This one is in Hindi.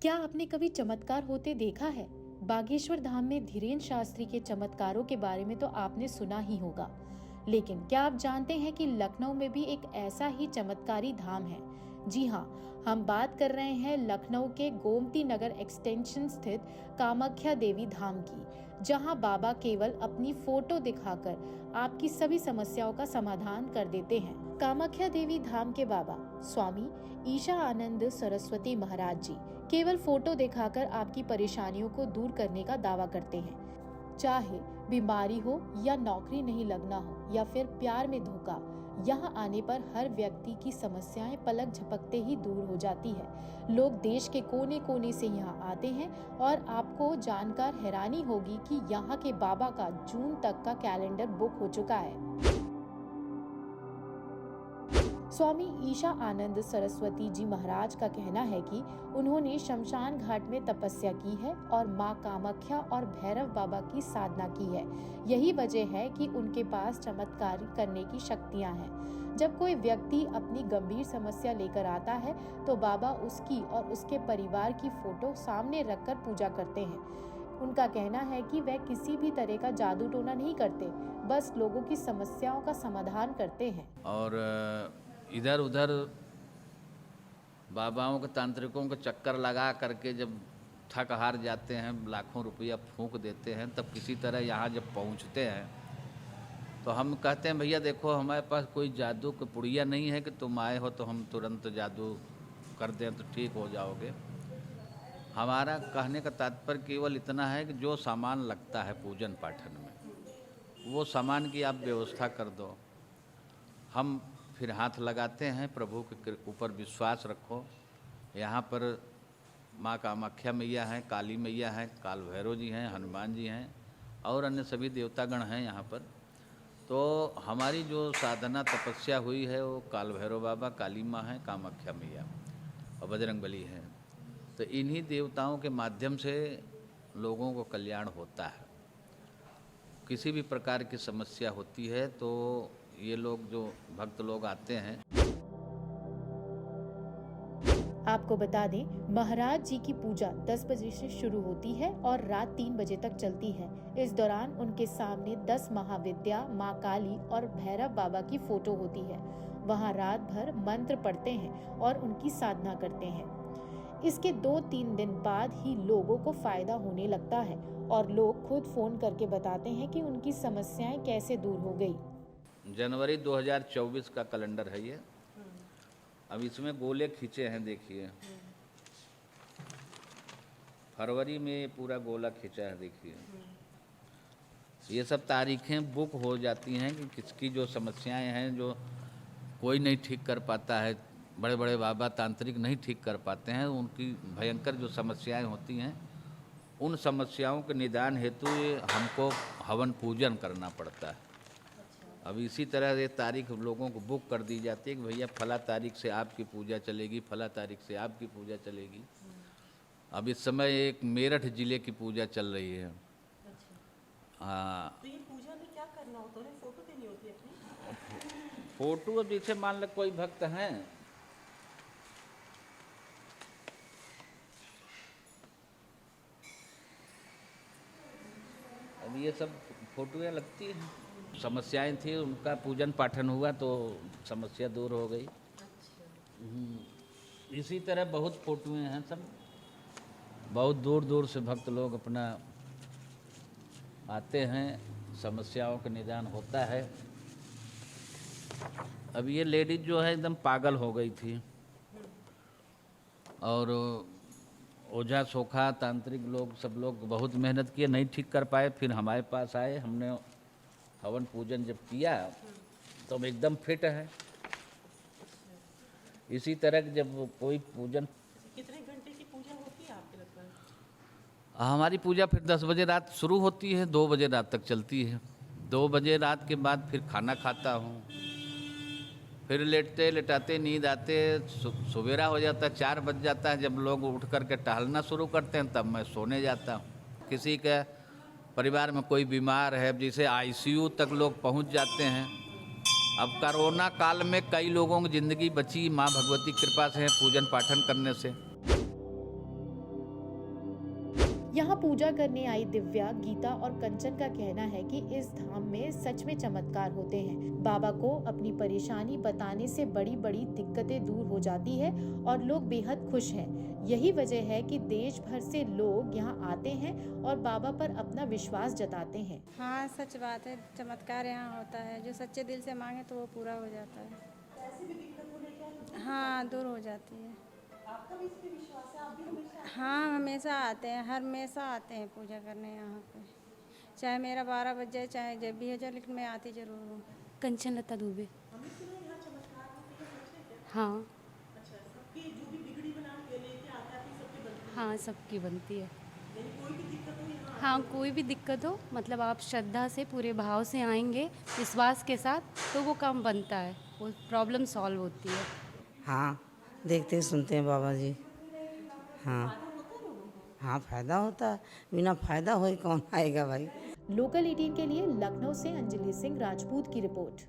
क्या आपने कभी चमत्कार होते देखा है? बागेश्वर धाम में धीरेन्द्र शास्त्री के चमत्कारों के बारे में तो आपने सुना ही होगा, लेकिन क्या आप जानते हैं कि लखनऊ में भी एक ऐसा ही चमत्कारी धाम है? जी हाँ, हम बात कर रहे हैं लखनऊ के गोमती नगर एक्सटेंशन स्थित कामाख्या देवी धाम की, जहां बाबा केवल अपनी फोटो दिखाकर आपकी सभी समस्याओं का समाधान कर देते हैं। कामाख्या देवी धाम के बाबा स्वामी ईशा आनंद सरस्वती महाराज जी केवल फोटो दिखाकर आपकी परेशानियों को दूर करने का दावा करते हैं। चाहे बीमारी हो या नौकरी नहीं लगना हो या फिर प्यार में धोखा, यहाँ आने पर हर व्यक्ति की समस्याएं पलक झपकते ही दूर हो जाती है। लोग देश के कोने कोने से यहाँ आते हैं और आपको जानकर हैरानी होगी कि यहाँ के बाबा का जून तक का कैलेंडर बुक हो चुका है। स्वामी ईशा आनंद सरस्वती जी महाराज का कहना है कि उन्होंने शमशान घाट में तपस्या की है और मां कामाख्या और भैरव बाबा की साधना की है। यही वजह है कि उनके पास चमत्कार करने की शक्तियां हैं। जब कोई व्यक्ति अपनी गंभीर समस्या लेकर आता है तो बाबा उसकी और उसके परिवार की फोटो सामने रखकर पूजा करते हैं। उनका कहना है कि वह किसी भी तरह का जादू टोना नहीं करते, बस लोगों की समस्याओं का समाधान करते हैं। और इधर उधर बाबाओं के तांत्रिकों के चक्कर लगा करके जब थक हार जाते हैं, लाखों रुपया फूंक देते हैं, तब किसी तरह यहाँ जब पहुँचते हैं तो हम कहते हैं भैया देखो हमारे पास कोई जादू की पुड़िया नहीं है कि तुम आए हो तो हम तुरंत जादू कर दें तो ठीक हो जाओगे। हमारा कहने का तात्पर्य केवल इतना है कि जो सामान लगता है पूजन पाठन में वो सामान की आप व्यवस्था कर दो, हम फिर हाथ लगाते हैं। प्रभु के ऊपर विश्वास रखो। यहाँ पर माँ कामाख्या मैया हैं, काली मैया हैं, काल भैरव जी हैं, हनुमान जी हैं और अन्य सभी देवतागण हैं यहाँ पर। तो हमारी जो साधना तपस्या हुई है वो काल भैरव बाबा, काली माँ हैं, कामाख्या मैया और बजरंगबली हैं। तो इन्हीं देवताओं के माध्यम से लोगों को कल्याण होता है। किसी भी प्रकार की समस्या होती है तो ये लोग जो भक्त लोग आते हैं। आपको बता दें, महाराज जी की पूजा 10 बजे से शुरू होती है और रात 3 बजे तक चलती है। इस दौरान उनके सामने 10 महाविद्या, माँ काली और भैरव बाबा की फोटो होती है। वहाँ रात भर मंत्र पढ़ते हैं और उनकी साधना करते हैं। इसके 2-3 दिन बाद ही लोगों को फायदा होने लगता है और लोग खुद फोन करके बताते हैं कि उनकी समस्याएं कैसे दूर हो गई। जनवरी 2024 का कैलेंडर है ये। अब इसमें गोले खींचे हैं, देखिए फरवरी में पूरा गोला खींचा है, देखिए ये सब तारीखें बुक हो जाती हैं कि किसकी जो समस्याएं हैं जो कोई नहीं ठीक कर पाता है, बड़े बड़े बाबा तांत्रिक नहीं ठीक कर पाते हैं, उनकी भयंकर जो समस्याएं होती हैं उन समस्याओं के निदान हेतु हमको हवन पूजन करना पड़ता है। अब इसी तरह ये तारीख लोगों को बुक कर दी जाती है कि भैया फला तारीख से आपकी पूजा चलेगी, फला तारीख से आपकी पूजा चलेगी। अब इस समय एक मेरठ जिले की पूजा चल रही है। हाँ, तो ये पूजा में क्या करना होता है? फोटो देनी होती है अपनी? फोटो जैसे मान लो कोई भक्त हैं, अब ये सब फोटोएं लगती हैं। समस्याएं थी, उनका पूजन पाठन हुआ तो समस्या दूर हो गई। इसी तरह बहुत फोटोएं हैं, सब बहुत दूर दूर से भक्त लोग अपना आते हैं, समस्याओं का निदान होता है। अब ये लेडीज जो है एकदम पागल हो गई थी और ओझा सोखा तांत्रिक लोग सब लोग बहुत मेहनत किए, नहीं ठीक कर पाए। फिर हमारे पास आए, हमने हवन पूजन जब किया तो हम एकदम फिट है। इसी तरह जब कोई पूजन, कितने घंटे की पूजा होती है आपके लगभग? हमारी पूजा फिर 10 बजे रात शुरू होती है, 2 बजे रात तक चलती है। 2 बजे रात के बाद फिर खाना खाता हूँ, फिर लेटते लेटाते नींद आते सवेरा हो जाता है, 4 बज जाता है। जब लोग उठ करके टहलना शुरू करते हैं तब मैं सोने जाता हूँ। किसी के परिवार में कोई बीमार है, जिसे आईसीयू तक लोग पहुँच जाते हैं। अब कोरोना काल में कई लोगों की ज़िंदगी बची माँ भगवती कृपा से, पूजन पाठन करने से। यहाँ पूजा करने आई दिव्या, गीता और कंचन का कहना है कि इस धाम में सच में चमत्कार होते हैं। बाबा को अपनी परेशानी बताने से बड़ी बड़ी दिक्कतें दूर हो जाती है और लोग बेहद खुश हैं। यही वजह है कि देश भर से लोग यहाँ आते हैं और बाबा पर अपना विश्वास जताते हैं। हाँ, सच बात है, चमत्कार यहाँ होता है। जो सच्चे दिल से मांगे तो वो पूरा हो जाता है। ऐसी भी दिक्कत होने क्या हाँ, दूर हो जाती है। आपका भी इस पे विश्वास है? आप भी हमेशा हाँ, हमेशा आते हैं, हमेशा आते हैं पूजा करने यहाँ पे। चाहे मेरा 12 बज जाए, चाहे जब भी हो जाए, लेकिन मैं आती ज़रूर हूँ। कंचन लता दुबे। हमने सुना यहाँ चमत्कार होते हैं, सच है क्या? हाँ अच्छा, सबकी जो भी बिगड़ी बना के लेके आता है फिर सबकी बनती है, हाँ, सबकी बनती है। यानी कोई भी दिक्कत हो यहाँ हाँ, कोई भी दिक्कत हो, मतलब आप श्रद्धा से पूरे भाव से आएंगे, विश्वास के साथ, तो वो काम बनता है, वो प्रॉब्लम सॉल्व होती है। हाँ, देखते सुनते हैं बाबा जी। हाँ हाँ, फायदा होता है, बिना फायदा होए कौन आएगा भाई। लोकल 18 के लिए लखनऊ से अंजलि सिंह राजपूत की रिपोर्ट।